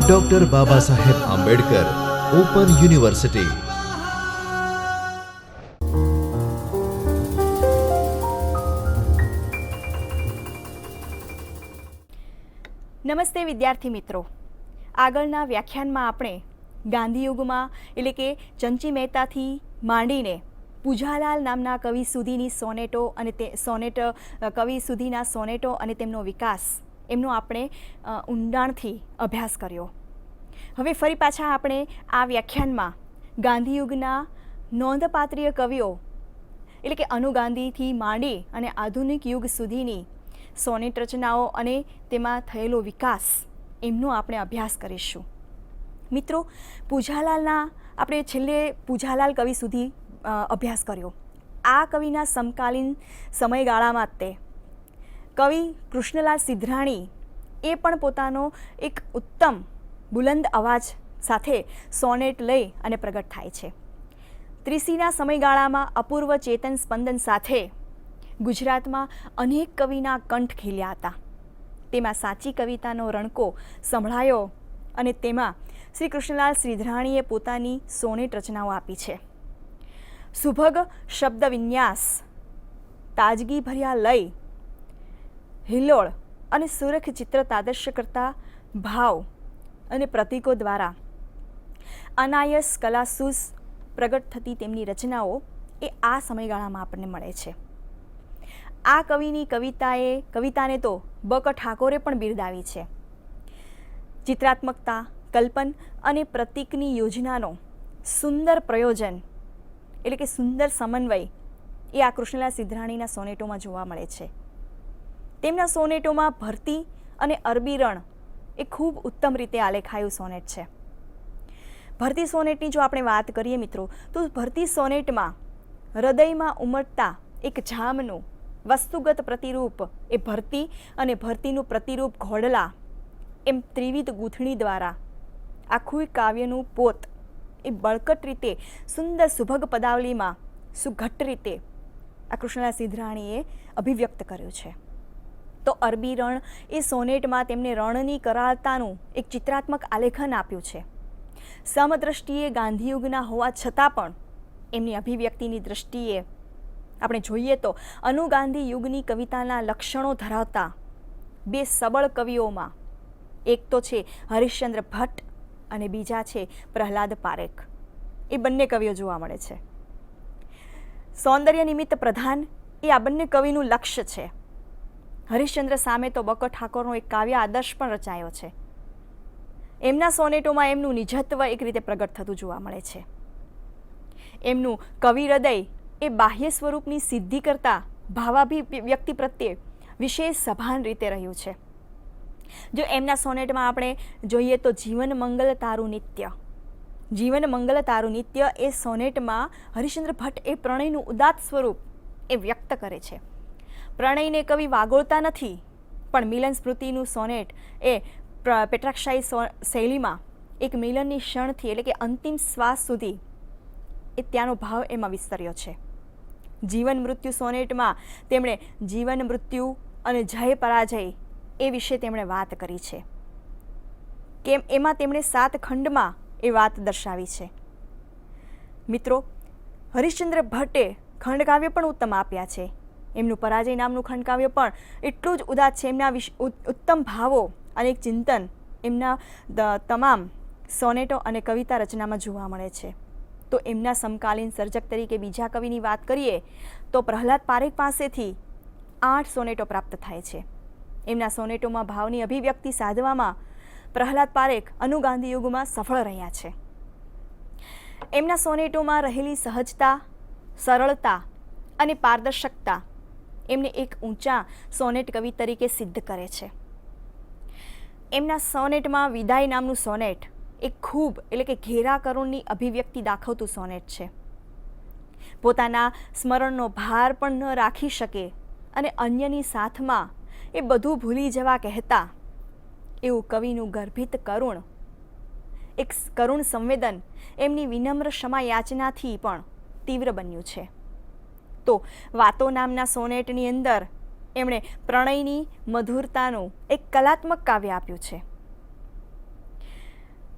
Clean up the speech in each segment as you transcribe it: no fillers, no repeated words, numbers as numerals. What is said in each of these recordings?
Doctor Baba Saheb Ambedkar open university. નમસ્તે વિદ્યાર્થી મિત્રો, આગળના વ્યાખ્યાનમાં આપણે ગાંધીયુગમાં એટલે કે ચંચી મહેતાથી માંડીને પૂજાલાલ નામના કવિ સુધીની સોનેટો અને તે કવિ સુધીના સોનેટો અને તેમનો વિકાસ એમનો આપણે ઊંડાણથી અભ્યાસ કર્યો. હવે ફરી પાછા આપણે આ વ્યાખ્યાનમાં ગાંધીયુગના નોંધપાત્રીય કવિઓ એટલે કે અનુગાંધીથી માંડી અને આધુનિક યુગ સુધીની સોનેટ રચનાઓ અને તેમાં થયેલો વિકાસ એમનો આપણે અભ્યાસ કરીશું. મિત્રો, પૂજાલાલના આપણે છેલ્લે પૂજાલાલ કવિ સુધી અભ્યાસ કર્યો. આ કવિના સમકાલીન સમયગાળામાં તે કવિ કૃષ્ણલાલ સિદ્ધરાણી એ પણ પોતાનો એક ઉત્તમ બુલંદ અવાજ સાથે સોનેટ લઈ અને પ્રગટ થાય છે. 30ના સમયગાળામાં અપૂર્વ ચેતન સ્પંદન સાથે ગુજરાતમાં અનેક કવિના કંઠ ખીલ્યા હતા. તેમાં સાચી કવિતાનો રણકો સંભળાયો અને તેમાં શ્રી કૃષ્ણલાલ સિદ્ધરાણીએ પોતાની સોનેટ રચનાઓ આપી છે. સુભગ શબ્દ વિન્યાસ, તાજગી ભર્યા લય, હિલ્લોળ અને સુરખ ચિત્ર તાદર્શ કરતા ભાવ અને પ્રતીકો દ્વારા અનાયસ કલાસૂઝ પ્રગટ થતી તેમની રચનાઓ એ આ સમયગાળામાં આપણને મળે છે. આ કવિની કવિતાને તો બક ઠાકોરે પણ બિરદાવી છે. ચિત્રાત્મકતા, કલ્પન અને પ્રતીકની યોજનાનો સુંદર પ્રયોજન એટલે કે સુંદર સમન્વય એ આ કૃષ્ણલાલ સિદ્ધરાણીના સોનેટોમાં જોવા મળે છે. તેમના સોનેટોમાં ભરતી અને અરબી રણ એ ખૂબ ઉત્તમ રીતે આલેખાયું સોનેટ છે. ભરતી સોનેટની જો આપણે વાત કરીએ મિત્રો, તો ભરતી સોનેટમાં હૃદયમાં ઉમટતા એક જામનું વસ્તુગત પ્રતિરૂપ એ ભરતી અને ભરતીનું પ્રતિરૂપ ઘોડલા એમ ત્રિવિધ ગૂંથણી દ્વારા આખું કાવ્યનું પોત એ બળકટ રીતે સુંદર સુભગ પદાવલીમાં સુઘટ્ટ રીતે આ કૃષ્ણલાલ સિદ્ધરાણીએ અભિવ્યક્ત કર્યું છે. તો અરબી રણ એ સોનેટમાં તેમને રણની કરાળતાનું એક ચિત્રાત્મક આલેખન આપ્યું છે. સમદ્રષ્ટિએ ગાંધીયુગના હોવા છતાં પણ એમની અભિવ્યક્તિની દૃષ્ટિએ આપણે જોઈએ તો અનુગાંધી યુગની કવિતાના લક્ષણો ધરાવતા બે સબળ કવિઓમાં એક તો છે હરિશ્ચંદ્ર ભટ્ટ અને બીજા છે પ્રહલાદ પારેખ. એ બંને કવિઓ જોવા મળે છે. સૌંદર્ય નિમિત્ત પ્રધાન એ આ બંને કવિનું લક્ષ્ય છે. હરિશ્ચંદ્ર સામે તો બક ઠાકોરનો એક કાવ્ય આદર્શ પણ રચાયો છે. એમના સોનેટોમાં એમનું નિજત્વ એક રીતે પ્રગટ થતું જોવા મળે છે. એમનું કવિ હૃદય એ બાહ્ય સ્વરૂપની સિદ્ધિ કરતાં ભાવાભિવ્યક્તિ પ્રત્યે વિશેષ સભાન રીતે રહ્યું છે. જો એમના સોનેટમાં આપણે જોઈએ તો જીવન મંગલ તારું નિત્ય, જીવન મંગલ તારું નિત્ય એ સોનેટમાં હરિશ્ચંદ્ર ભટ્ટ એ પ્રણયનું ઉદાત્ત સ્વરૂપ એ વ્યક્ત કરે છે. પ્રણયને કવિ વાગોળતા નથી, પણ મિલન સ્મૃતિનું સોનેટ એ પેટ્રાક્ષાયી શૈલીમાં એક મિલનની ક્ષણથી એટલે કે અંતિમ શ્વાસ સુધી એ ત્યાંનો ભાવ એમાં વિસ્તર્યો છે. જીવન મૃત્યુ સોનેટમાં તેમણે જીવન મૃત્યુ અને જય પરાજય એ વિશે તેમણે વાત કરી છે. કેમ એમાં તેમણે 7 ખંડમાં એ વાત દર્શાવી છે. મિત્રો, હરિશ્ચંદ્ર ભટ્ટે ખંડકાવ્ય પણ ઉત્તમ આપ્યા છે. એમનું પરાજય નામનું ખંડકાવ્ય પણ એટલું જ ઉદાત્ત છે. એમના ઉત્તમ ભાવો અને એક ચિંતન એમના તમામ સોનેટો અને કવિતા રચનામાં જોવા મળે છે. તો એમના સમકાલીન સર્જક તરીકે બીજા કવિની વાત કરીએ તો પ્રહલાદ પારેખ પાસેથી 8 સોનેટો પ્રાપ્ત થાય છે. એમના સોનેટોમાં ભાવની અભિવ્યક્તિ સાધવામાં પ્રહલાદ પારેખ અનુગાંધી યુગમાં સફળ રહ્યા છે. એમના સોનેટોમાં રહેલી સહજતા, સરળતા અને પારદર્શકતા એમને એક ઊંચા સોનેટ કવિ તરીકે સિદ્ધ કરે છે. એમના સોનેટમાં વિદાય નામનું સોનેટ એ ખૂબ એટલે કે ઘેરા કરુણની અભિવ્યક્તિ દાખવતું સોનેટ છે. પોતાના સ્મરણનો ભાર પણ ન રાખી શકે અને અન્યની સાથમાં એ બધું ભૂલી જવા કહેતા એવું કવિનું ગર્ભિત કરુણ એક કરુણ સંવેદન એમની વિનમ્ર ક્ષમા યાચનાથી પણ તીવ્ર બન્યું છે. તો વાતો નામના સોનેટની અંદર એમણે પ્રણયની મધુરતાનું એક કલાત્મક કાવ્ય આપ્યું છે.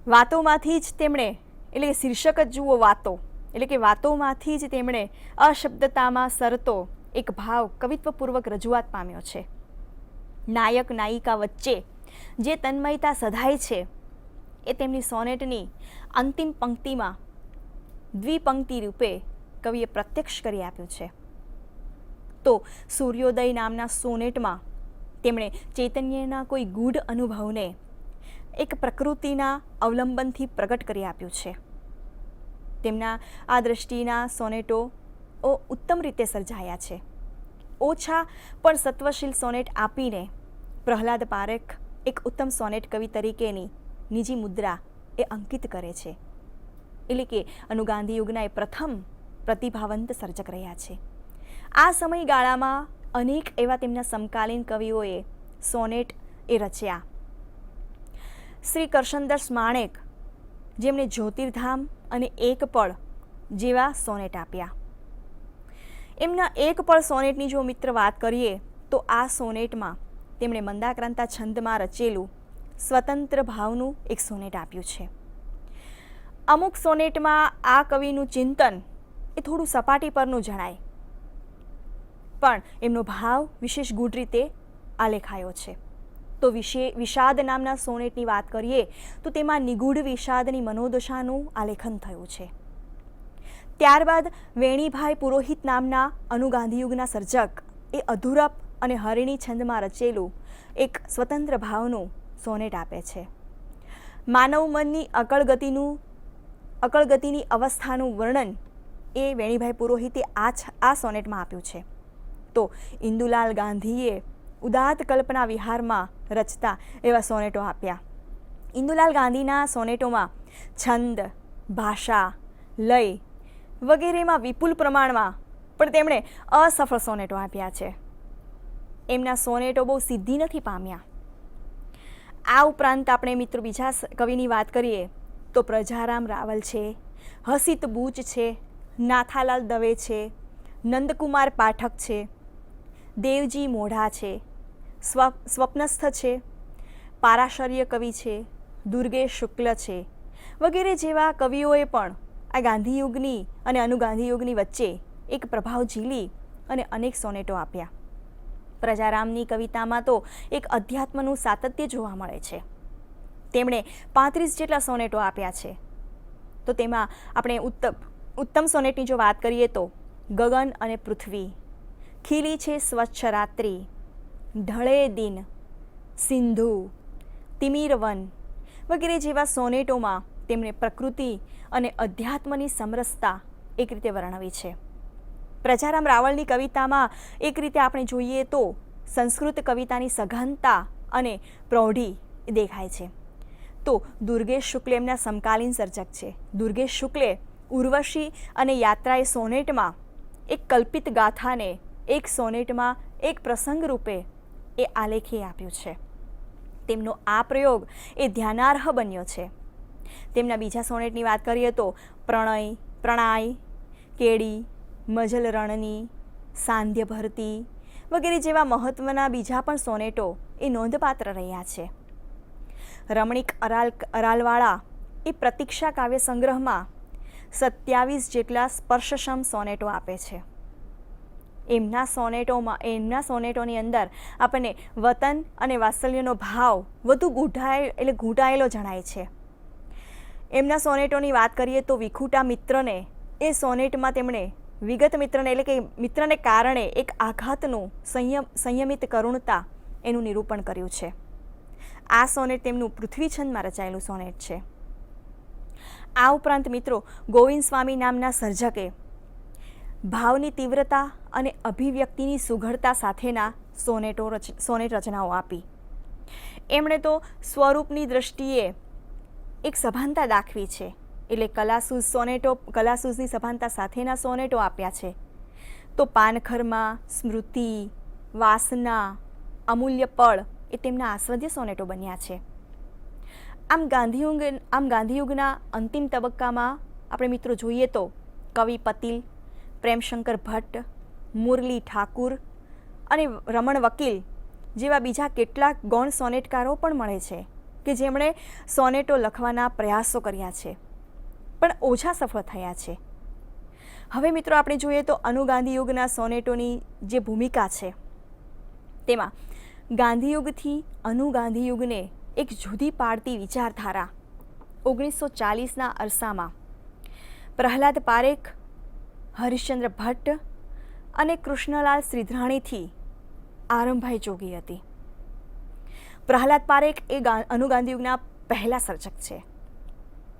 વાતોમાંથી જ તેમણે, એટલે કે શીર્ષક જ જુઓ વાતો, એટલે કે વાતોમાંથી જ તેમણે અશબ્દતામાં સરતો એક ભાવ કવિત્વપૂર્વક રજૂઆત પામ્યો છે. નાયક નાયિકા વચ્ચે જે તન્મયતા સધાય છે એ તેમની સોનેટની અંતિમ પંક્તિમાં દ્વિપંક્તિ રૂપે કવિએ પ્રત્યક્ષ કરી આપ્યું છે. તો સૂર્યોદય નામના સોનેટમાં તેમણે ચૈતન્યના કોઈ ગૂઢ અનુભવને એક પ્રકૃતિના અવલંબનથી પ્રગટ કરી આપ્યું છે. તેમના આ દ્રષ્ટિના સોનેટો ઉત્તમ રીતે સર્જાયા છે. ઓછા પણ સત્વશીલ સોનેટ આપીને પ્રહલાદ પારેખ એક ઉત્તમ સોનેટ કવિ તરીકેની નિજી મુદ્રા એ અંકિત કરે છે. એટલે કે અનુગાંધી યુગના એ પ્રથમ પ્રતિભાવંત સર્જક રહ્યા છે. આ સમયગાળામાં અનેક એવા તેમના સમકાલીન કવિઓએ સોનેટ એ રચ્યા. શ્રી કરશનદાસ માણેક, જેમણે જ્યોતિર્ધામ અને એક પળ જેવા સોનેટ આપ્યા. એમના એક પળ સોનેટની જો મિત્ર વાત કરીએ તો આ સોનેટમાં તેમણે મંદાક્રાંતા છંદમાં રચેલું સ્વતંત્ર ભાવનું એક સોનેટ આપ્યું છે. અમુક સોનેટમાં આ કવિનું ચિંતન એ થોડું સપાટી પરનું જણાય, પણ એમનો ભાવ વિશેષ ગૂઢ રીતે આલેખાયો છે. તો વિષાદ નામના સોનેટની વાત કરીએ તો તેમાં નિગૂઢ વિષાદની મનોદશાનું આલેખન થયું છે. ત્યારબાદ વેણીભાઈ પુરોહિત નામના અનુગાંધી યુગના સર્જક એ અધુરપ અને હરિણી છંદમાં રચેલું એક સ્વતંત્ર ભાવનું સોનેટ આપે છે. માનવ મનની અકળ ગતિની અવસ્થાનું વર્ણન એ વેણીભાઈ પુરોહિતે આ સોનેટમાં આપ્યું છે. તો ઇન્દુલાલ ગાંધીએ ઉદાત્ત કલ્પના વિહારમાં રચતા એવા સોનેટો આપ્યા. ઇન્દુલાલ ગાંધીના સોનેટોમાં છંદ, ભાષા, લય વગેરેમાં વિપુલ પ્રમાણમાં પણ તેમણે અસફળ સોનેટો આપ્યા છે. એમના સોનેટો બહુ સિદ્ધિ નથી પામ્યા. આ ઉપરાંત આપણે મિત્રો બીજા કવિની વાત કરીએ તો પ્રજારામ રાવલ છે, હસિત બૂચ છે, નાથાલાલ દવે છે, નંદકુમાર પાઠક છે, દેવજી મોઢા છે, સ્વપ્નસ્થ છે, પારાશર્ય કવિ છે, દુર્ગેશ શુક્લ છે વગેરે જેવા કવિઓએ પણ આ ગાંધી યુગની અને અનુગાંધી યુગની વચ્ચે એક પ્રભાવ ઝીલી અને અનેક સોનેટો આપ્યા. પ્રજારામની કવિતામાં તો એક અધ્યાત્મનું સાતત્ય જોવા મળે છે. તેમણે 35 જેટલા સોનેટો આપ્યા છે. તો તેમાં આપણે ઉત્તમ સોનેટની જો વાત કરીએ તો ગગન અને પૃથ્વી, ખીલી છે સ્વચ્છ રાત્રિ, ઢળે દિન, સિંધુ, તિમિરવન વગેરે જેવા સોનેટોમાં તેમણે પ્રકૃતિ અને અધ્યાત્મની સમરસતા એક રીતે વર્ણવી છે. પ્રજારામ રાવલની કવિતામાં એક રીતે આપણે જોઈએ તો સંસ્કૃત કવિતાની સઘનતા અને પ્રૌઢી દેખાય છે. તો દુર્ગેશ શુક્લ એમના સમકાલીન સર્જક છે. દુર્ગેશ શુક્લે ઉર્વશી અને યાત્રાએ સોનેટમાં એક કલ્પિત ગાથાને એક સોનેટમાં એક પ્રસંગ રૂપે એ આલેખી આપ્યું છે. તેમનો આ પ્રયોગ એ ધ્યાનાર્હ બન્યો છે. તેમના બીજા સોનેટની વાત કરીએ તો પ્રણાય, કેડી, મજલ રણની, સાંધ્ય ભરતી વગેરે જેવા મહત્વના બીજા પણ સોનેટો એ નોંધપાત્ર રહ્યા છે. રમણીક અરાલવાળા એ પ્રતીક્ષા કાવ્ય સંગ્રહમાં 27 જેટલા સ્પર્શસમ સોનેટો આપે છે. એમના સોનેટોની અંદર આપણને વતન અને વાત્સલ્યનો ભાવ વધુ ગૂંટાયેલો જણાય છે. એમના સોનેટોની વાત કરીએ તો વિખુટા મિત્રને એ સોનેટમાં તેમણે વિગત મિત્રને એટલે કે મિત્રને કારણે એક આઘાતનું સંયમિત કરુણતા એનું નિરૂપણ કર્યું છે. આ સોનેટ તેમનું પૃથ્વી છંદમાં રચાયેલું સોનેટ છે. આ ઉપરાંત મિત્રો ગોવિંદ સ્વામી નામના સર્જકે ભાવની તીવ્રતા અને અભિવ્યક્તિની સુઘડતા સાથેના સોનેટ રચનાઓ આપી. એમણે તો સ્વરૂપની દ્રષ્ટિએ એક સભાનતા દાખવી છે. એટલે કલાસૂઝની સભાનતા સાથેના સોનેટો આપ્યા છે. તો પાનખરમાં, સ્મૃતિ, વાસના, અમૂલ્ય પળ એ તેમના આસ્વાદ્ય સોનેટો બન્યા છે. આમ ગાંધીયુગના અંતિમ તબક્કામાં આપણે મિત્રો જોઈએ તો કવિ પતિલ, પ્રેમશંકર ભટ્ટ, મુરલી ઠાકુર અને રમણ વકીલ જેવા બીજા કેટલાક ગૌણ સોનેટકારો પણ મળે છે કે જેમણે સોનેટો લખવાના પ્રયાસો કર્યા છે પણ ઓછા સફળ થયા છે. હવે મિત્રો આપણે જોઈએ તો અનુગાંધીયુગના સોનેટોની જે ભૂમિકા છે તેમાં ગાંધીયુગથી અનુગાંધીયુગને એક જુદી પાડતી વિચારધારા 1940ના અરસામાં પ્રહલાદ પારેખ, હરિશ્ચંદ્ર ભટ્ટ અને કૃષ્ણલાલ શ્રીધરાણીથી આરંભાઈ જોગી હતી. પ્રહલાદ પારેખ એ અનુગાંધીયુગના પહેલા સર્જક છે.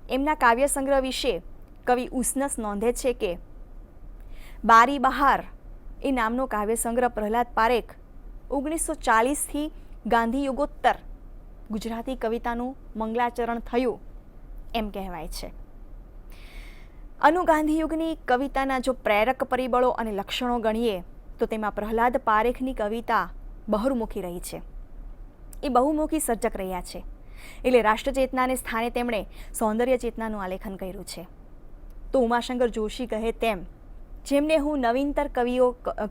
એમના કાવ્ય સંગ્રહ વિશે કવિ ઉસનસ નોંધે છે કે બારી બહાર એ નામનો કાવ્ય સંગ્રહ પ્રહલાદ પારેખ 1940થી ગાંધી યુગોત્તર ગુજરાતી કવિતાનું મંગલાચરણ થયું એમ કહેવાય છે. અનુગાંધીયુગની કવિતાના જો પ્રેરક પરિબળો અને લક્ષણો ગણીએ તો તેમાં પ્રહલાદ પારેખની કવિતા બહુમુખી રહી છે. એ બહુમુખી સર્જક રહ્યા છે. એટલે રાષ્ટ્રચેતનાને સ્થાને તેમણે સૌંદર્ય ચેતનાનું આલેખન કર્યું છે. તો ઉમાશંકર જોશી કહે તેમ જેમને હું નવીનતર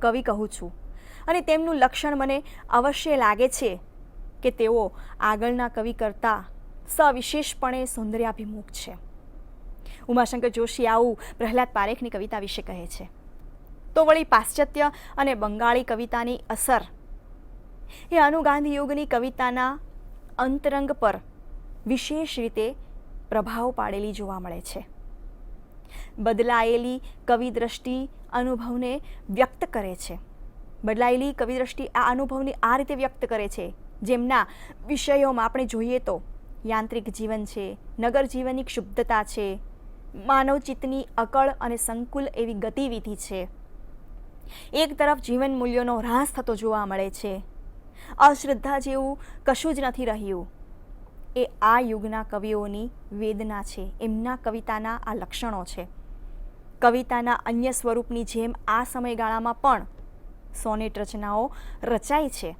કવિ કહું છું અને તેમનું લક્ષણ મને અવશ્ય લાગે છે કે તેઓ આગળના કવિ કરતાં સવિશેષપણે સૌંદર્યાભિમુખ છે. ઉમાશંકર જોશી આવું પ્રહલાદ પારેખની કવિતા વિશે કહે છે. તો વળી પાશ્ચાત્ય અને બંગાળી કવિતાની અસર એ અનુગાંધી યુગની કવિતાના અંતરંગ પર વિશેષ રીતે પ્રભાવ પાડેલી જોવા મળે છે. બદલાયેલી કવિ દ્રષ્ટિ અનુભવને વ્યક્ત કરે છે. બદલાયેલી કવિ દ્રષ્ટિ આ અનુભવને આ રીતે વ્યક્ત કરે છે જેમના વિષયોમાં આપણે જોઈએ તો યાંત્રિક જીવન છે, નગર જીવનની ક્ષુબ્ધતા છે, માનવ ચિત્તની અકળ અને સંકુલ એવી ગતિવિધિ છે. એક તરફ જીવન મૂલ્યોનો હ્રાસ થતો જોવા મળે છે. અશ્રદ્ધા જેવું કશું જ નથી રહ્યું. એ આ યુગના કવિઓની વેદના છે. એમના કવિતાના આ લક્ષણો છે. કવિતાના અન્ય સ્વરૂપની જેમ આ સમયગાળામાં પણ સોનેટ રચનાઓ રચાય છે.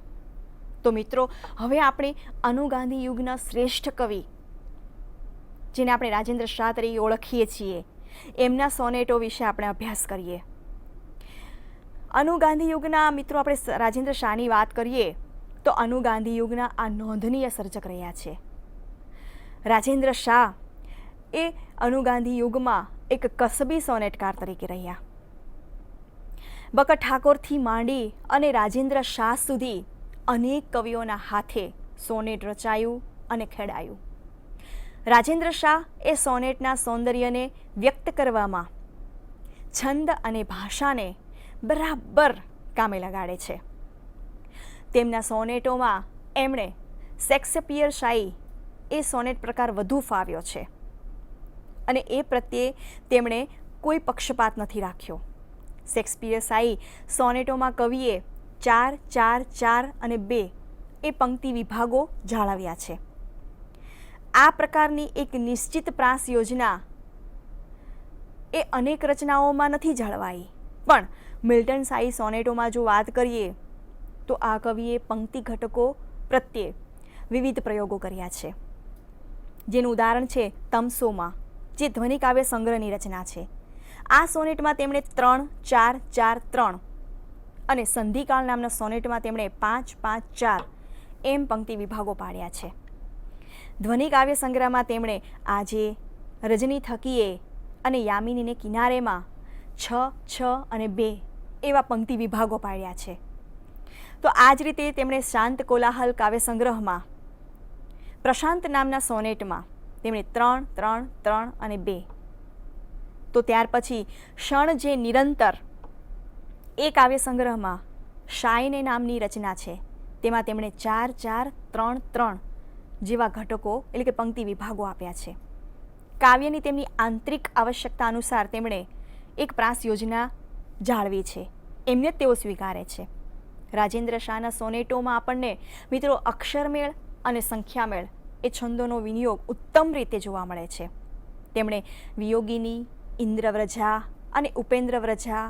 તો મિત્રો હવે આપણે અનુગાંધી યુગના શ્રેષ્ઠ કવિ જેને આપણે રાજેન્દ્ર શાહ તરીકે ઓળખીએ છીએ એમના સોનેટો વિશે આપણે અભ્યાસ કરીએ. અનુગાંધી યુગના મિત્રો આપણે રાજેન્દ્ર શાહની વાત કરીએ તો અનુગાંધી યુગના આ નોંધનીય સર્જક રહ્યા છે. રાજેન્દ્ર શાહ એ અનુગાંધી યુગમાં એક કસબી સોનેટકાર તરીકે રહ્યા. બકર ઠાકોરથી માંડી અને રાજેન્દ્ર શાહ સુધી અનેક કવિઓના હાથે સોનેટ રચાયું અને ખેડાયું. રાજેન્દ્ર શાહ એ સોનેટના સૌંદર્યને વ્યક્ત કરવામાં છંદ અને ભાષાને બરાબર કામે લગાડે છે. તેમના સોનેટોમાં એમણે શેક્સપિયર શાહી એ સોનેટ પ્રકાર વધુ ફાવ્યો છે અને એ પ્રત્યે તેમણે કોઈ પક્ષપાત નથી રાખ્યો. શેક્સપિયર શાહી સોનેટોમાં કવિએ 4, 4, 4 અને 2 એ પંક્તિ વિભાગો જાળવ્યા છે. આ પ્રકારની એક નિશ્ચિત પ્રાસ યોજના એ અનેક રચનાઓમાં નથી જળવાઈ. પણ મિલ્ટન શાહી સોનેટોમાં જો વાત કરીએ તો આ કવિએ પંક્તિ ઘટકો પ્રત્યે વિવિધ પ્રયોગો કર્યા છે. જેનું ઉદાહરણ છે તમસોમાં, જે ધ્વનિ કાવ્ય સંગ્રહની રચના છે. આ સોનેટમાં તેમણે 3, 4, 4, 3 અને સંધિકાળ નામના સોનેટમાં તેમણે 5, 5, 4 એમ પંક્તિ વિભાગો પાડ્યા છે. ધ્વનિ કાવ્ય સંગ્રહમાં તેમણે આજે, રજની થકીએ અને યામિનીને કિનારેમાં 6, 6 અને 2 એવા પંક્તિ વિભાગો પાડ્યા છે. તો આ જ રીતે તેમણે શાંત કોલાહલ કાવ્ય સંગ્રહમાં પ્રશાંત નામના સોનેટમાં તેમણે 3, 3, 3 અને 2. તો ત્યાર પછી ક્ષણ જે નિરંતર એ કાવ્ય સંગ્રહમાં શાયને નામની રચના છે તેમાં તેમણે 4, 4, 3, 3 જેવા ઘટકો એટલે કે પંક્તિ વિભાગો આપ્યા છે. કાવ્યની તેમની આંતરિક આવશ્યકતા અનુસાર તેમણે એક પ્રાસ યોજના જાળવી છે. એમને જ તેઓ સ્વીકારે છે. રાજેન્દ્ર શાહના સોનેટોમાં આપણને મિત્રો અક્ષરમેળ અને સંખ્યામેળ એ છંદોનો વિનિયોગ ઉત્તમ રીતે જોવા મળે છે. તેમણે વિયોગિની, ઇન્દ્રવ્રજા અને ઉપેન્દ્રવ્રજા,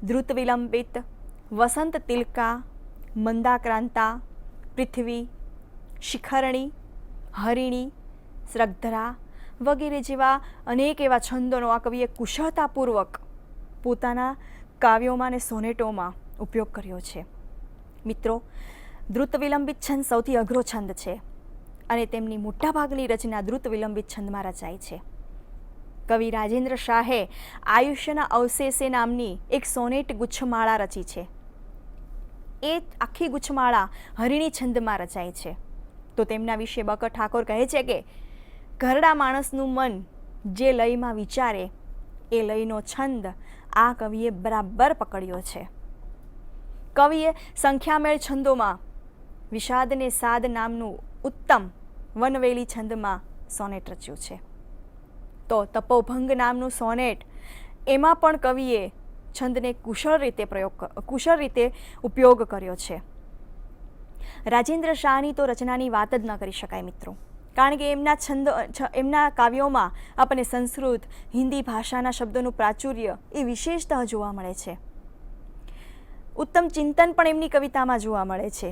ધ્રુત વિલંબિત, વસંત તિલકા, મંદાક્રાંતા, પૃથ્વી, શિખરણી, હરિણી, શ્રદ્ધરા વગેરે જેવા અનેક એવા છંદોનો આ કવિએ કુશળતાપૂર્વક પોતાના કાવ્યોમાં અને સોનેટોમાં ઉપયોગ કર્યો છે. મિત્રો, દ્રુત વિલંબિત છંદ સૌથી અઘરો છંદ છે અને તેમની મોટાભાગની રચના દ્રુત વિલંબિત છંદમાં રચાય છે. કવિ રાજેન્દ્ર શાહે આયુષ્યના અવશેષે નામની એક સોનેટ ગુચ્છમાળા રચી છે. એ આખી ગુચ્છમાળા હરિણી છંદમાં રચાય છે. તો તેમના વિશે બકર ઠાકોર કહે છે કે ઘરડા માણસનું મન જે લયમાં વિચારે એ લયનો છંદ આ કવિએ બરાબર પકડ્યો છે. કવિએ સંખ્યામેળ છંદોમાં વિષાદને સાદ નામનું ઉત્તમ વનવેલી છંદમાં સોનેટ રચ્યું છે. તો તપોભંગ નામનું સોનેટ, એમાં પણ કવિએ છંદને કુશળ રીતે ઉપયોગ કર્યો છે. રાજેન્દ્ર શાહની તો રચનાની વાત જ ન કરી શકાય મિત્રો, કારણ કે એમના કાવ્યોમાં આપણને સંસ્કૃત, હિન્દી ભાષાના શબ્દોનું પ્રાચુર્ય એ વિશેષતઃ જોવા મળે છે. ઉત્તમ ચિંતન પણ એમની કવિતામાં જોવા મળે છે.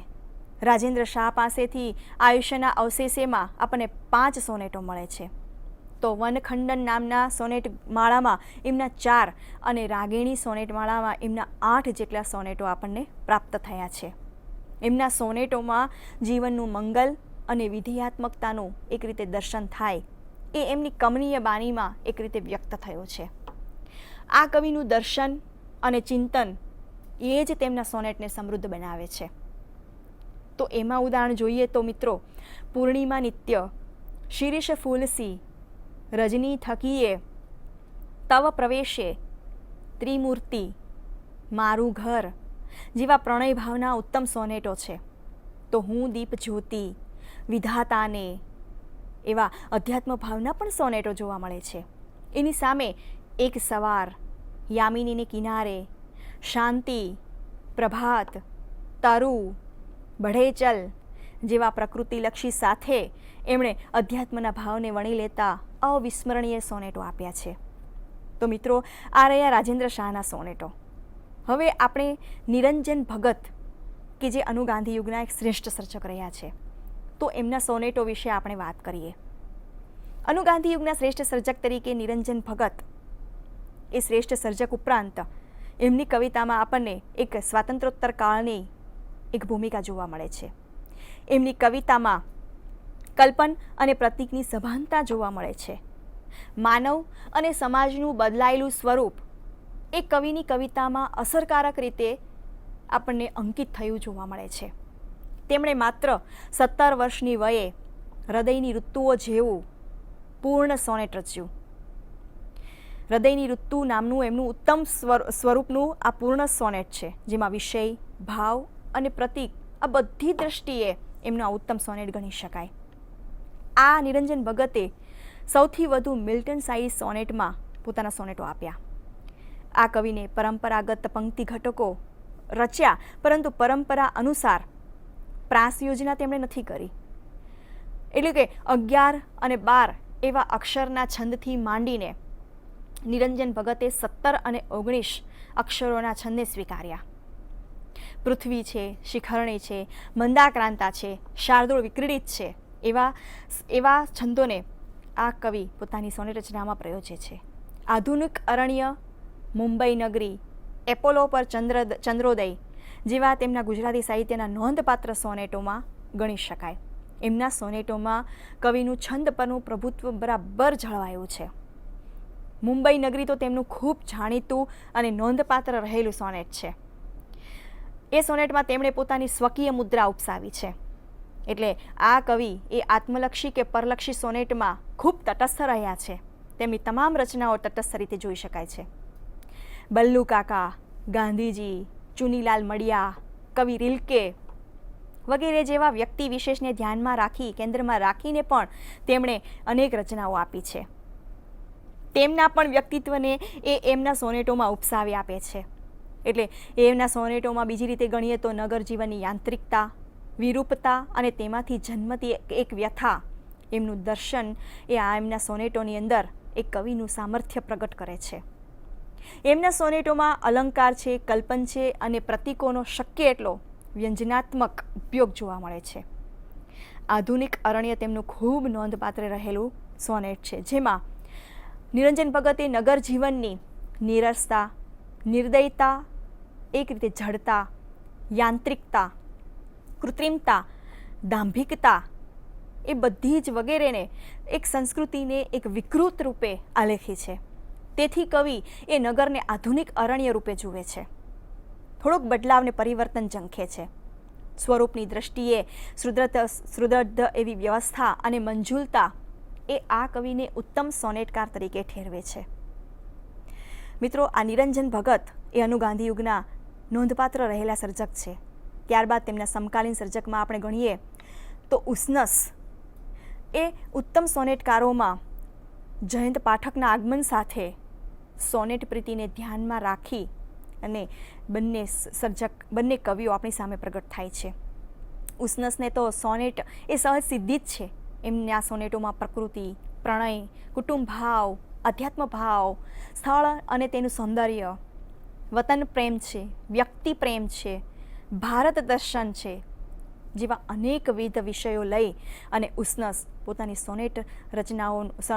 રાજેન્દ્ર શાહ પાસેથી આયુષ્યના અવશેષેમાં આપણને 5 સોનેટો મળે છે. તો વનખંડન નામના સોનેટ માળામાં એમના 4 અને રાગિણી સોનેટ માળામાં એમના 8 જેટલા સોનેટો આપણને પ્રાપ્ત થયા છે. એમના સોનેટોમાં જીવનનું મંગલ અને વિધેયાત્મકતાનું એક રીતે દર્શન થાય એ એમની કમનીય બાણીમાં એક રીતે વ્યક્ત થયો છે. આ કવિનું દર્શન અને ચિંતન એ જ તેમના સોનેટને સમૃદ્ધ બનાવે છે. તો એમાં ઉદાહરણ જોઈએ તો મિત્રો, પૂર્ણિમા નિત્ય, શિરીષ ફૂલસી, રજની થકીએ, તવ પ્રવેશે, ત્રિમૂર્તિ, મારું ઘર જેવા પ્રણય ભાવના ઉત્તમ સોનેટો છે. તો હું દીપ જ્યોતિ, વિધાતાને એવા અધ્યાત્મ ભાવના પણ સોનેટો જોવા મળે છે. એની સામે એક સવાર, યામિનીને કિનારે, શાંતિ, પ્રભાત, તરુ, બઢેચલ જેવા પ્રકૃતિલક્ષી સાથે એમણે અધ્યાત્મના ભાવને વણી લેતા અવિસ્મરણીય સોનેટો આપ્યા છે. તો મિત્રો, આ રહ્યા રાજેન્દ્ર શાહના સોનેટો. હવે આપણે નિરંજન ભગત કે જે અનુગાંધી યુગના એક શ્રેષ્ઠ સર્જક રહ્યા છે, તો એમના સોનેટો વિશે આપણે વાત કરીએ. અનુગાંધી યુગના શ્રેષ્ઠ સર્જક તરીકે નિરંજન ભગત એ શ્રેષ્ઠ સર્જક ઉપરાંત એમની કવિતામાં આપણને એક સ્વાતંત્ર્યોત્તર કાળની એક ભૂમિકા જોવા મળે છે. એમની કવિતામાં કલ્પન અને પ્રતીકની સભાનતા જોવા મળે છે. માનવ અને સમાજનું બદલાયેલું સ્વરૂપ એ કવિની કવિતામાં અસરકારક રીતે આપણને અંકિત થયું જોવા મળે છે. તેમણે માત્ર 17 વર્ષની વયે હૃદયની ઋતુઓ જેવું પૂર્ણ સોનેટ રચ્યું. હૃદયની ઋતુ નામનું એમનું ઉત્તમ સ્વરૂપનું આ પૂર્ણ સોનેટ છે, જેમાં વિષય, ભાવ અને પ્રતીક આ બધી દ્રષ્ટિએ એમનું આ ઉત્તમ સોનેટ ગણી શકાય. આ નિરંજન ભગતે સૌથી વધુ મિલ્ટન સાઇઝ સોનેટમાં પોતાના સોનેટો આપ્યા. આ કવિને પરંપરાગત પંક્તિ ઘટકો રચ્યા, પરંતુ પરંપરા અનુસાર પ્રાસ યોજના તેમણે નથી કરી. એટલે કે 11 અને 12 એવા અક્ષરના છંદથી માંડીને નિરંજન ભગતે 17 અને 19 અક્ષરોના છંદને સ્વીકાર્યા. પૃથ્વી છે, શિખરણી છે, મંદાક્રાંતા છે, શાર્દૂળ વિક્રીડિત છે, એવા છંદોને આ કવિ પોતાની સોનેટ રચનામાં પ્રયોજે છે. આધુનિક અરણ્ય, મુંબઈ નગરી, એપોલો પર ચંદ્રોદય જેવા તેમના ગુજરાતી સાહિત્યના નોંધપાત્ર સોનેટોમાં ગણી શકાય. એમના સોનેટોમાં કવિનું છંદ પરનું પ્રભુત્વ બરાબર જળવાયું છે. મુંબઈ નગરી તો તેમનું ખૂબ જાણીતું અને નોંધપાત્ર રહેલું સોનેટ છે. એ સોનેટમાં તેમણે પોતાની સ્વકીય મુદ્રા ઉપસાવી છે. એટલે આ કવિ એ આત્મલક્ષી કે પરલક્ષી સોનેટમાં ખૂબ તટસ્થ રહ્યા છે. તેમની તમામ રચનાઓ તટસ્થ રીતે જોઈ શકાય છે. બલ્લુ કાકા, ગાંધીજી, ચુનીલાલ મડિયા, કવિ રિલ્કે વગેરે જેવા વ્યક્તિ વિશેષને ધ્યાનમાં રાખી, કેન્દ્રમાં રાખીને પણ તેમણે અનેક રચનાઓ આપી છે. તેમના પણ વ્યક્તિત્વને એ એમના સોનેટોમાં ઉપસાવી આપે છે. એટલે એમના સોનેટોમાં બીજી રીતે ગણીએ તો નગર જીવનની યાંત્રિકતા, વિરૂપતા અને તેમાંથી જન્મતી એક વ્યથા, એમનું દર્શન એ આ એમના સોનેટોની અંદર એક કવિનું સામર્થ્ય પ્રગટ કરે છે. એમના સોનેટોમાં અલંકાર છે, કલ્પન છે અને પ્રતીકોનો શક્ય એટલો વ્યંજનાત્મક ઉપયોગ જોવા મળે છે. આધુનિક અરણ્ય તેમનું ખૂબ નોંધપાત્ર રહેલું સોનેટ છે, જેમાં નિરંજન ભગતે નગર જીવનની નીરસતા, નિર્દયતા, એક રીતે જડતા, યાંત્રિકતા કૃત્રિમતા, દાંભિકતા એ બધી જ વગેરેને એક સંસ્કૃતિને એક વિકૃત રૂપે આલેખી છે. તેથી કવિ એ નગરને આધુનિક અરણ્ય રૂપે જુએ છે. થોડોક બદલાવને પરિવર્તન ઝંખે છે. સ્વરૂપની દ્રષ્ટિએ સુદૃઢ એવી વ્યવસ્થા અને મંજુલતા એ આ કવિને ઉત્તમ સોનેટકાર તરીકે ઠેરવે છે. મિત્રો, આ નિરંજન ભગત એ અનુગાંધી યુગના નોંધપાત્ર રહેલા સર્જક છે. ત્યારબાદ તેમના સમકાલીન સર્જકમાં આપણે ગણીએ તો ઉસનસ એ ઉત્તમ સોનેટકારોમાં જયંત પાઠકના આગમન સાથે સોનેટ પ્રીતિને ધ્યાનમાં રાખી અને બંને કવિઓ આપણી સામે પ્રગટ થાય છે. ઉસનસને તો સોનેટ એ સહજ સિદ્ધિ જ છે. એમના સોનેટોમાં પ્રકૃતિ, પ્રણય, કુટુંબ ભાવ, અધ્યાત્મ ભાવ, સ્થળ અને તેનું સૌંદર્ય, વતન પ્રેમ છે, વ્યક્તિ પ્રેમ છે, ભારત દર્શન છે જેવા અનેકવિધ વિષયો લઈ અને ઉસનસ પોતાની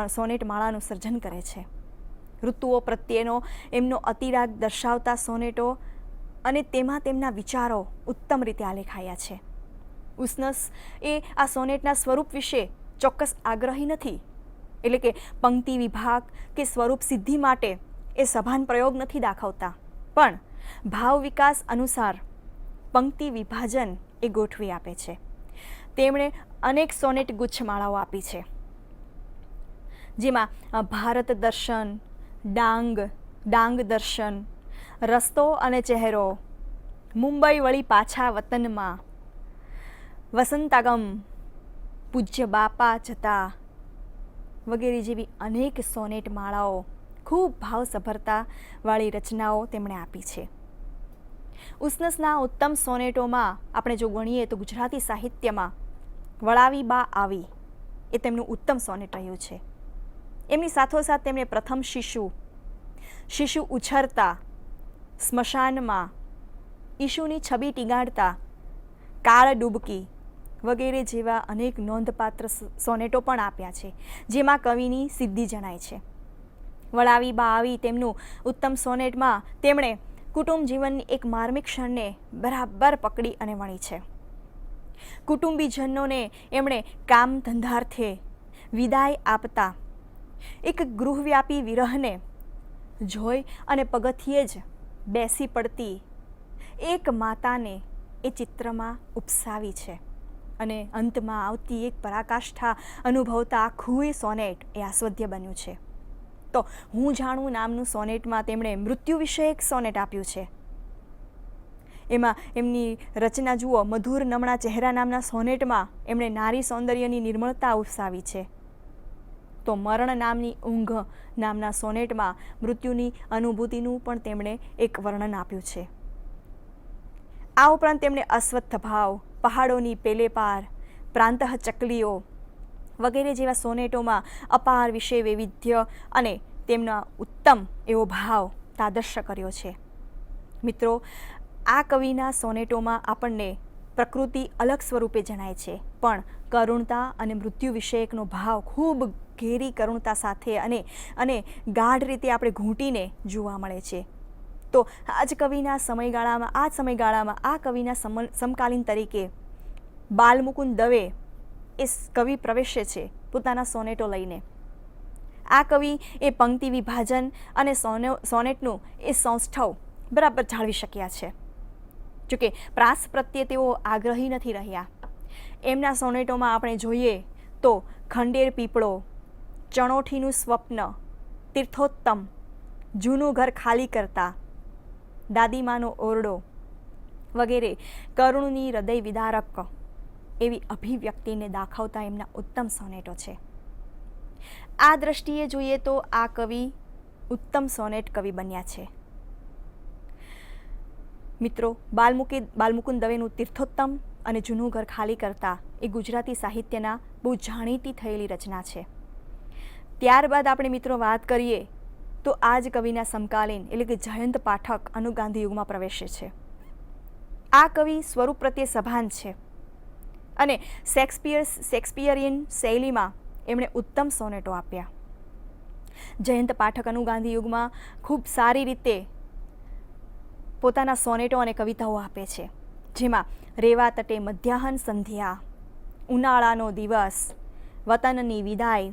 સોનેટ માળાનું સર્જન કરે છે. ઋતુઓ પ્રત્યેનો એમનો અતિરાગ દર્શાવતા સોનેટો અને તેમાં તેમના વિચારો ઉત્તમ રીતે આલેખાયા છે. ઉસનસ એ આ સોનેટના સ્વરૂપ વિશે ચોક્કસ આગ્રહી નથી, એટલે કે પંક્તિ વિભાગ કે સ્વરૂપ સિદ્ધિ માટે એ સભાન પ્રયોગ નથી દાખવતા, પણ ભાવ વિકાસ અનુસાર પંક્તિ વિભાજન એ ગોઠવી આપે છે. તેમણે અનેક સોનેટ ગુચ્છમાળાઓ આપી છે, જેમાં ભારત દર્શન, ડાંગ દર્શન, રસ્તો અને ચહેરો, મુંબઈ વળી પાછા વતનમાં, વસંતાગમ, પૂજ્ય બાપા જતા વગેરે જેવી અનેક સોનેટ માળાઓ ખૂબ ભાવસભરતાવાળી રચનાઓ તેમણે આપી છે. ઉસનસના ઉત્તમ સોનેટોમાં આપણે જો ગણીએ તો ગુજરાતી સાહિત્યમાં વળાવી બા આવી એ તેમનું ઉત્તમ સોનેટ રહ્યું છે. એમની સાથોસાથ તેમણે પ્રથમ શિશુ ઉછરતા, સ્મશાનમાં, ઈશુની છબી ટીગાડતા, કાળ ડૂબકી વગેરે જેવા અનેક નોંધપાત્ર સોનેટો પણ આપ્યા છે, જેમાં કવિની સિદ્ધિ જણાય છે. વળાવી બા આવી તેમનું ઉત્તમ સોનેટમાં તેમણે કુટુંબ જીવનની એક માર્મિક ક્ષણને બરાબર પકડી અને વણી છે. કુટુંબીજનોને એમણે કામ ધંધાર્થે વિદાય આપતા એક ગૃહવ્યાપી વિરહને જોઈ અને પગથિયે જ બેસી પડતી એક માતાને એ ચિત્રમાં ઉપસાવી છે અને અંતમાં આવતી એક પરાકાષ્ઠા અનુભવતા આખું એ સોનેટ એ આસ્વદ્ય બન્યું છે. તો હું જાણું નામનું સોનેટમાં તેમણે મૃત્યુ વિશે એક સોનેટ આપ્યું છે. એમાં એમની રચના જુઓ, મધુર નમણા ચહેરા નામના સોનેટમાં એમણે નારી સૌંદર્યની નિર્મળતા ઉપસાવી છે. તો મરણ નામની ઊંઘ નામના સોનેટમાં મૃત્યુની અનુભૂતિનું પણ તેમણે એક વર્ણન આપ્યું છે. આ ઉપરાંત તેમણે અસ્વત્થ ભાવ, પહાડોની પેલે પાર, પ્રાંતઃ ચકલીઓ વગેરે જેવા સોનેટોમાં અપાર વિષય વૈવિધ્ય અને તેમના ઉત્તમ એવો ભાવ તાદર્શ કર્યો છે. મિત્રો, આ કવિના સોનેટોમાં આપણને પ્રકૃતિ અલગ સ્વરૂપે જણાય છે, પણ કરુણતા અને મૃત્યુ વિષયકનો ભાવ ખૂબ ઘેરી કરુણતા સાથે અને ગાઢ રીતે આપણે ઘૂંટીને જોવા મળે છે. તો આ સમયગાળામાં આ કવિના સમકાલીન તરીકે બાલમુકુંદ દવે એ કવિ પ્રવેશે છે પોતાના સોનેટો લઈને. આ કવિ એ પંક્તિ વિભાજન અને સોનેટનું એ સૌષ્ઠવ બરાબર જાળવી શક્યા છે. જોકે પ્રાસ પ્રત્યે તેઓ આગ્રહી નથી રહ્યા. એમના સોનેટોમાં આપણે જોઈએ તો ખંડેર પીપળો, ચણોઠીનું સ્વપ્ન, તીર્થોત્તમ, જૂનું ઘર ખાલી કરતા, દાદીમાનો ઓરડો વગેરે કરુણની હૃદય વિદારક એવી અભિવ્યક્તિને દાખવતા એમના ઉત્તમ સોનેટો છે. આ દ્રષ્ટિએ જોઈએ તો આ કવિ ઉત્તમ સોનેટ કવિ બન્યા છે. મિત્રો, બાલમુકુંદ દવેનું તીર્થોત્તમ અને જૂનું ઘર ખાલી કરતા એ ગુજરાતી સાહિત્યના બહુ જાણીતી થયેલી રચના છે. ત્યારબાદ આપણે મિત્રો વાત કરીએ તો આ જ કવિના સમકાલીન એટલે કે જયંત પાઠક અનુગાંધી યુગમાં પ્રવેશે છે. આ કવિ સ્વરૂપ પ્રત્યે સભાન છે અને શેક્સપિયરિયન શૈલીમાં એમણે ઉત્તમ સોનેટો આપ્યા. જયંત પાઠક અનુગાંધી યુગમાં ખૂબ સારી રીતે પોતાના સોનેટો અને કવિતાઓ આપે છે. જેમાં રેવા તટે મધ્યાહન સંધ્યા, ઉનાળાનો દિવસ, વતનની વિદાય,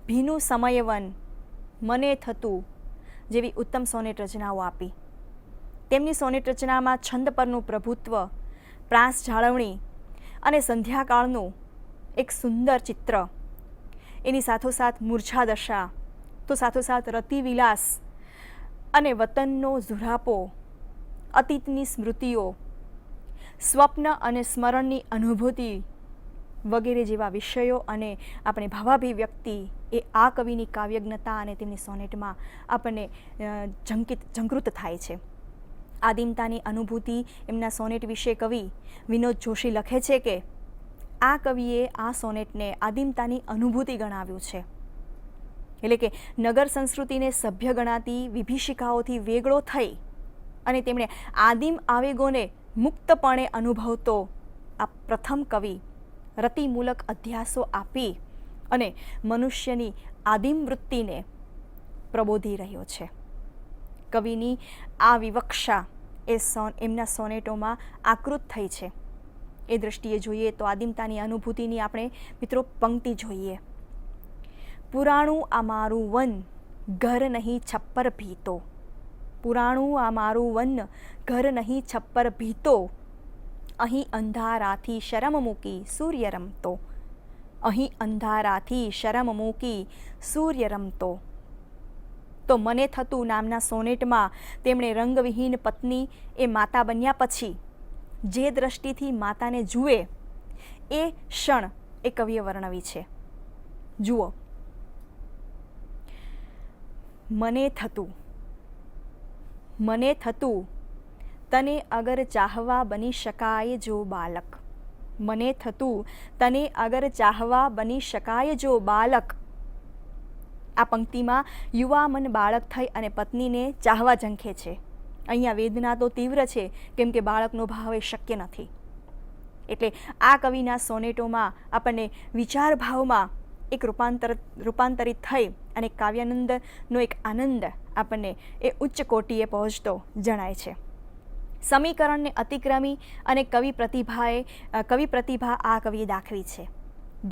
ભીનું સમયવન, મને થતું જેવી ઉત્તમ સોનેટ રચનાઓ આપી. તેમની સોનેટ રચનામાં છંદ પરનું પ્રભુત્વ, પ્રાસ જાળવણી અને સંધ્યાકાળનું એક સુંદર ચિત્ર, એની સાથોસાથ મૂર્છા દશા, તો સાથોસાથ રતિવિલાસ અને વતનનો ઝુરાપો, અતીતની સ્મૃતિઓ, સ્વપ્ન અને સ્મરણની અનુભૂતિ વગેરે જેવા વિષયો અને આપણે ભાવાભિવ્યક્તિ એ આ કવિની કાવ્યજ્ઞતા અને તેમની સોનેટમાં આપણને ઝંકૃત થાય છે. આદિમતાની અનુભૂતિ એમના સોનેટ વિશે કવિ વિનોદ જોશી લખે છે કે આ કવિએ આ સોનેટને આદિમતાની અનુભૂતિ ગણાવ્યું છે. એટલે કે નગર સંસ્કૃતિને સભ્ય ગણાતી વિભીષિકાઓથી વેગળો થઈ અને તેમણે આદિમ આવેગોને મુક્તપણે અનુભવતો આ પ્રથમ કવિ રતિમૂલક અધ્યાસો આપી અને મનુષ્યની આદિમ વૃત્તિને પ્રબોધી રહ્યો છે. કવિની આ વિવક્ષા એમના સોનેટોમાં આકૃત થઈ છે. એ દૃષ્ટિએ જોઈએ તો આદિમતાની અનુભૂતિની આપણે મિત્રો પંક્તિ જોઈએ. પુરાણું આ મારું વન ઘર નહીં છપ્પર ભીતો, પુરાણું આ મારું વન ઘર નહીં છપ્પર ભીતો, અહીં અંધારાથી શરમ મૂકી સૂર્ય રમતો, અહીં અંધારાથી શરમ મૂકી સૂર્ય રમતો. તો મને થતું નામના સોનેટમાં તેમણે રંગવિહીન પત્ની એ માતા બન્યા પછી જે દ્રષ્ટિથી માતાને જુએ એ ક્ષણ એ કવિએ વર્ણવી છે. જુઓ, મને થતું તને અગર ચાહવા બની શકાય જો બાલક, મને થતું તને અગર ચાહવા બની શકાય જો બાલક. આ પંક્તિમાં યુવા મન બાળક થઈ અને પત્નીને ચાહવા ઝંખે છે. અહીંયા વેદના તો તીવ્ર છે કેમ કે બાળકનો ભાવ એ શક્ય નથી. એટલે આ કવિના સોનેટોમાં આપણને વિચાર ભાવમાં એક રૂપાંતરિત થઈ અને કાવ્યાનંદનો એક આનંદ આપણને એ ઉચ્ચ કોટીએ પહોંચતો જણાય છે. સમીકરણને અતિક્રમી અને કવિ પ્રતિભા આ કવિએ દાખવી છે.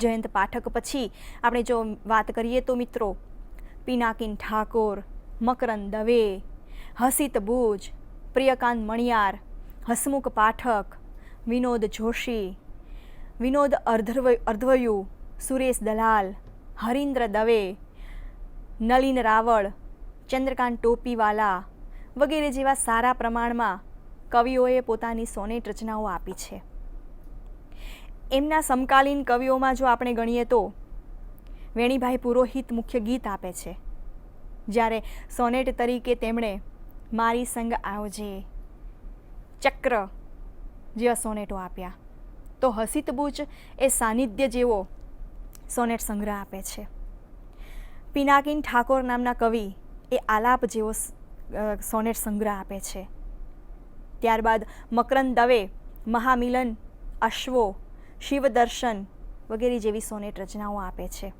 જયંત પાઠક પછી આપણે જો વાત કરીએ તો મિત્રો પિનાકિન ઠાકોર, મકરંદ દવે, હસિત બુજ, પ્રિયકાંત મણિયાર, હસમુખ પાઠક, વિનોદ જોશી, વિનોદ અર્ધવયુ, સુરેશ દલાલ, હરીન્દ્ર દવે, નલિન રાવળ, ચંદ્રકાંત ટોપીવાલા વગેરે જેવા સારા પ્રમાણમાં કવિઓએ પોતાની સોનેટ રચનાઓ આપી છે. એમના સમકાલીન કવિઓમાં જો આપણે ગણીએ તો વેણીભાઈ પુરોહિત મુખ્ય ગીત આપે છે, જ્યારે સોનેટ તરીકે તેમણે મારી સંગ આવજે, ચક્ર જેવા સોનેટો આપ્યા. તો હસિત બુચ એ સાનિધ્ય જેવો સોનેટ સંગ્રહ આપે છે. પિનાકિન ઠાકોર નામના કવિ એ આલાપ જેવો સોનેટ સંગ્રહ આપે છે. ત્યારબાદ મકરંદ દવે મહામિલન, અશ્વો, શિવદર્શન વગેરે જેવી સોનેટ રચનાઓ આપે છે.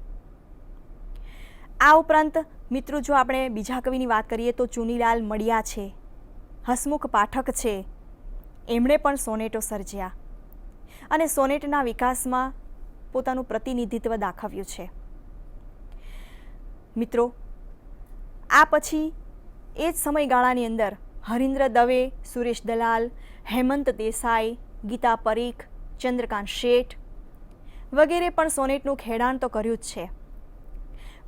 આ ઉપરાંત મિત્રો જો આપણે બીજા કવિની વાત કરીએ તો ચુનીલાલ મડિયા છે, હસમુખ પાઠક છે. એમણે પણ સોનેટો સર્જ્યા અને સોનેટના વિકાસમાં પોતાનું પ્રતિનિધિત્વ દાખવ્યું છે. મિત્રો આ પછી એ જ સમયગાળાની અંદર હરીન્દ્ર દવે, સુરેશ દલાલ, હેમંત દેસાઈ, ગીતા પરીખ, ચંદ્રકાંત શેઠ વગેરે પણ સોનેટનું ખેડાણ તો કર્યું જ છે.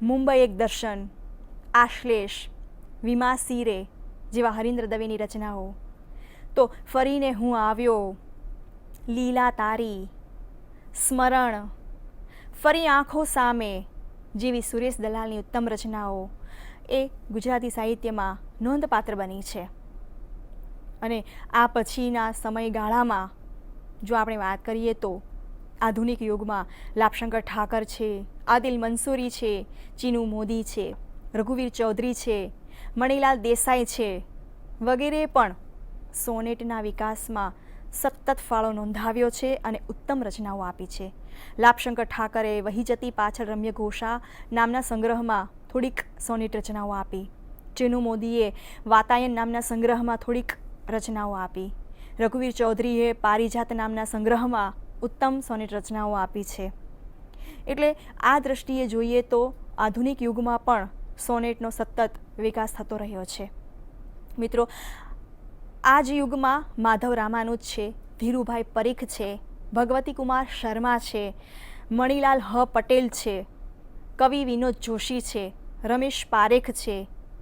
મુંબઈ એક દર્શન, આશ્લેષ, વિમા સીરે જેવા હરીન્દ્ર દવેની રચનાઓ, તો ફરીને હું આવ્યો, લીલા તારી, સ્મરણ, ફરી આંખો સામે જેવી સુરેશ દલાલની ઉત્તમ રચનાઓ એ ગુજરાતી સાહિત્યમાં નોંધપાત્ર બની છે. અને આ પછીના સમયગાળામાં જો આપણે વાત કરીએ તો આધુનિક યુગમાં લાભશંકર ઠાકર છે, આદિલ મંસૂરી છે, ચીનુ મોદી છે, રઘુવીર ચૌધરી છે, મણિલાલ દેસાઈ છે વગેરે પણ સોનેટના વિકાસમાં સતત ફાળો નોંધાવ્યો છે અને ઉત્તમ રચનાઓ આપી છે. લાભશંકર ઠાકરે વહી જતી પાછળ રમ્ય ઘોષા નામના સંગ્રહમાં થોડીક સોનેટ રચનાઓ આપી. ચીનુ મોદીએ વાતાયન નામના સંગ્રહમાં થોડીક રચનાઓ આપી. રઘુવીર ચૌધરીએ પારિજાત નામના સંગ્રહમાં ઉત્તમ સોનેટ રચનાઓ આપી છે. એટલે આ દ્રષ્ટિએ જોઈએ તો આધુનિક યુગમાં પણ સોનેટનો સતત વિકાસ થતો રહ્યો છે. મિત્રો, આ જ યુગમાં માધવ રામાનુજ છે, ધીરુભાઈ પરીખ છે, ભગવતી કુમાર શર્મા છે, મણિલાલ પટેલ છે, કવિ વિનોદ જોશી છે, રમેશ પારેખ છે,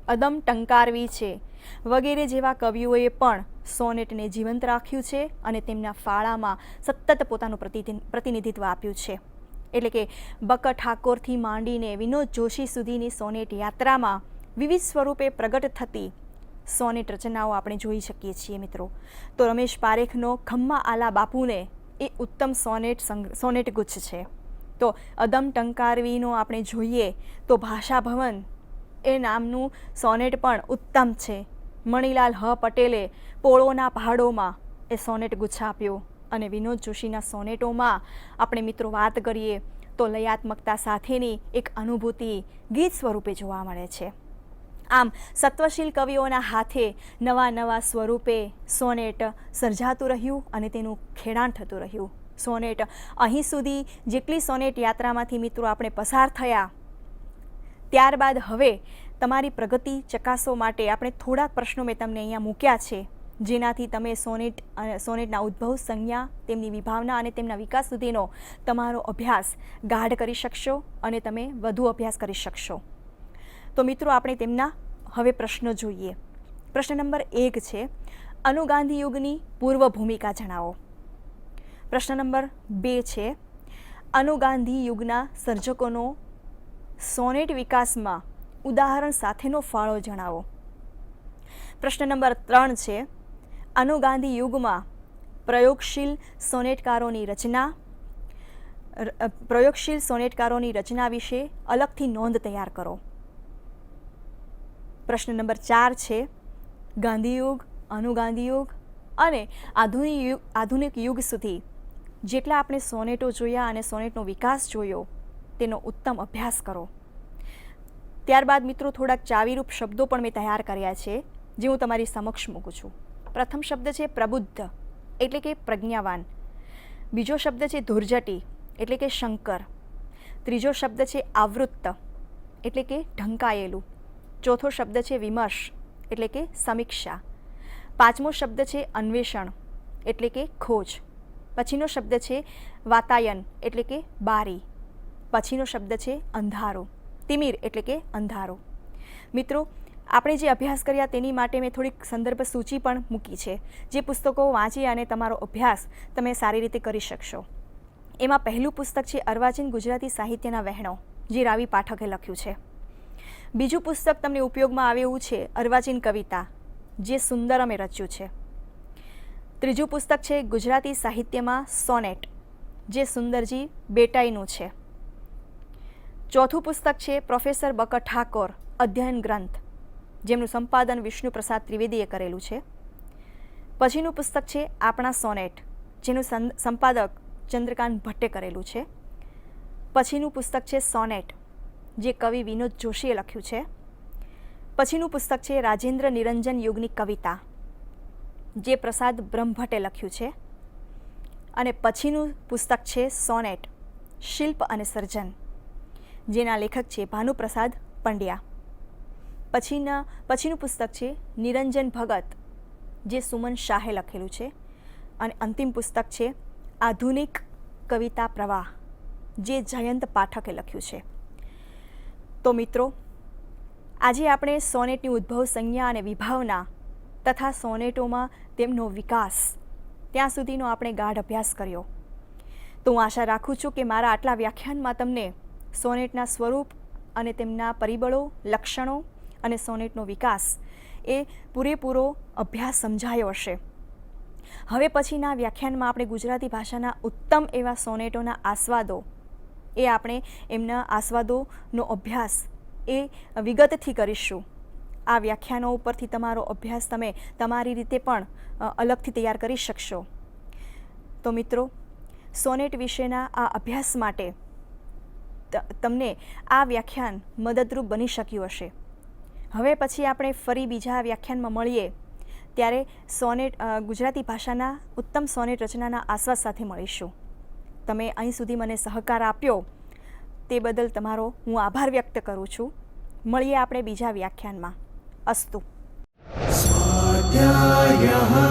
અદમ ટંકારવી છે વગેરે જેવા કવિઓએ પણ સોનેટને જીવંત રાખ્યું છે અને તેમના ફાળામાં સતત પોતાનું પ્રતિનિધિત્વ આપ્યું છે. એટલે કે બક ઠાકોરથી માંડીને વિનોદ જોશી સુધીની સોનેટ યાત્રામાં વિવિધ સ્વરૂપે પ્રગટ થતી સોનેટ રચનાઓ આપણે જોઈ શકીએ છીએ. મિત્રો, તો રમેશ પારેખનો ખમ્મા આલા બાપુને એ ઉત્તમ સોનેટ ગુચ્છ છે. તો અદમ ટંકારવીનો આપણે જોઈએ તો ભાષા ભવન એ નામનું સોનેટ પણ ઉત્તમ છે. મણિલાલ પટેલે પોળોના પહાડોમાં એ સોનેટ ગુચ્છ આપ્યો અને વિનોદ જોશીના સોનેટોમાં આપણે મિત્રો વાત કરીએ તો લયાત્મકતા સાથેની એક અનુભૂતિ ગીત સ્વરૂપે જોવા મળે છે. આમ સત્વશીલ કવિઓના હાથે નવા નવા સ્વરૂપે સોનેટ સર્જાતું રહ્યું અને તેનું ખેડાણ થતું રહ્યું. સોનેટ અહીં સુધી જેટલી સોનેટ યાત્રામાંથી મિત્રો આપણે પસાર થયા, ત્યારબાદ હવે તમારી પ્રગતિ ચકાસવા માટે આપણે થોડાક પ્રશ્નો મેં તમને અહીંયા મૂક્યા છે, જેનાથી તમે સોનેટના ઉદ્ભવ, સંજ્ઞા, તેમની વિભાવના અને તેમના વિકાસ સુધીનો તમારો અભ્યાસ ગાઢ કરી શકશો અને તમે વધુ અભ્યાસ કરી શકશો. તો મિત્રો, આપણે તેમના હવે પ્રશ્નો જોઈએ. પ્રશ્ન નંબર 1 છે, અનુગાંધી યુગની પૂર્વ ભૂમિકા જણાવો. પ્રશ્ન નંબર 2 છે, અનુગાંધી યુગના સર્જકોનો સોનેટ વિકાસમાં ઉદાહરણ સાથેનો ફાળો જણાવો. પ્રશ્ન નંબર 3 છે, અનુગાંધી યુગમાં પ્રયોગશીલ સોનેટકારોની રચના વિશે અલગથી નોંધ તૈયાર કરો. પ્રશ્ન નંબર 4 છે, ગાંધીયુગ, અનુગાંધી યુગ અને આધુનિક યુગ સુધી જેટલા આપણે સોનેટો જોયા અને સોનેટનો વિકાસ જોયો તેનો ઉત્તમ અભ્યાસ કરો. ત્યારબાદ મિત્રો થોડાક ચાવીરૂપ શબ્દો પણ મેં તૈયાર કર્યા છે, જે હું તમારી સમક્ષ મૂકું છું. પ્રથમ શબ્દ છે પ્રબુદ્ધ, એટલે કે પ્રજ્ઞાવાન. બીજો શબ્દ છે ધુર્જટી, એટલે કે શંકર. ત્રીજો શબ્દ છે આવૃત્ત, એટલે કે ઢંકાયેલું. ચોથો શબ્દ છે વિમર્શ, એટલે કે સમીક્ષા. પાંચમો શબ્દ છે અન્વેષણ, એટલે કે ખોજ. પછીનો શબ્દ છે વાતાયન, એટલે કે બારી. પછીનો શબ્દ છે અંધારો, તિમિર, એટલે કે અંધારો. મિત્રો, આપણે જે અભ્યાસ કર્યા તેની માટે મેં થોડીક સંદર્ભ સૂચિ પણ મૂકી છે, જે પુસ્તકો વાંચી અને તમારો અભ્યાસ તમે સારી રીતે કરી શકશો. એમાં પહેલું પુસ્તક છે અર્વાચીન ગુજરાતી સાહિત્યના વહેણો, જે રાવી પાઠકે લખ્યું છે. બીજું પુસ્તક તમને ઉપયોગમાં આવે એવું છે અર્વાચીન કવિતા, જે સુંદરમે રચ્યું છે. ત્રીજું પુસ્તક છે ગુજરાતી સાહિત્યમાં સોનેટ, જે સુંદરજી બેટાઈનું છે. ચોથું પુસ્તક છે પ્રોફેસર બક ઠાકોર અધ્યયન ગ્રંથ, જેમનું સંપાદન વિષ્ણુપ્રસાદ ત્રિવેદીએ કરેલું છે. પછીનું પુસ્તક છે આપણા સોનેટ, જેનું સંપાદક ચંદ્રકાંત ભટ્ટે કરેલું છે. પછીનું પુસ્તક છે સોનેટ, જે કવિ વિનોદ જોશીએ લખ્યું છે. પછીનું પુસ્તક છે રાજેન્દ્ર નિરંજન યુગની કવિતા, જે પ્રસાદ બ્રહ્મભટ્ટે લખ્યું છે. અને પછીનું પુસ્તક છે સોનેટ, શિલ્પ અને સર્જન, જેના લેખક છે ભાનુપ્રસાદ પંડ્યા. પછીનું પુસ્તક છે નિરંજન ભગત, જે સુમન શાહે લખેલું છે. અને અંતિમ પુસ્તક છે આધુનિક કવિતા પ્રવાહ, જે જયંત પાઠકે લખ્યું છે. તો મિત્રો, આજે આપણે સોનેટની ઉદ્ભવ, સંજ્ઞા અને વિભાવના તથા સોનેટોમાં તેમનો વિકાસ ત્યાં સુધીનો આપણે ગાઢ અભ્યાસ કર્યો. તો હું આશા રાખું છું કે મારા આટલા વ્યાખ્યાનમાં તમને સોનેટના સ્વરૂપ અને તેમના પરિબળો, લક્ષણો અને સોનેટનો વિકાસ એ પૂરેપૂરો અભ્યાસ સમજાયો હશે. હવે પછીના વ્યાખ્યાનમાં આપણે ગુજરાતી ભાષાના ઉત્તમ એવા સોનેટોના આસ્વાદો, એ આપણે એમના આસ્વાદોનો અભ્યાસ એ વિગતથી કરીશું. આ વ્યાખ્યાનો ઉપરથી તમારો અભ્યાસ તમે તમારી રીતે પણ અલગથી તૈયાર કરી શકશો. તો મિત્રો, સોનેટ વિશેના આ અભ્યાસ માટે તમને આ વ્યાખ્યાન મદદરૂપ બની શક્યું હશે. હવે પછી આપણે ફરી બીજા વ્યાખ્યાનમાં મળીએ ત્યારે સોનેટ ગુજરાતી ભાષાના ઉત્તમ સોનેટ રચનાના આશ્વાસ સાથે મળીશું. તમે અહીં સુધી મને સહકાર આપ્યો તે બદલ તમારો હું આભાર વ્યક્ત કરું છું. મળીએ આપણે બીજા વ્યાખ્યાનમાં. અસ્તુ. स्वाध्यायः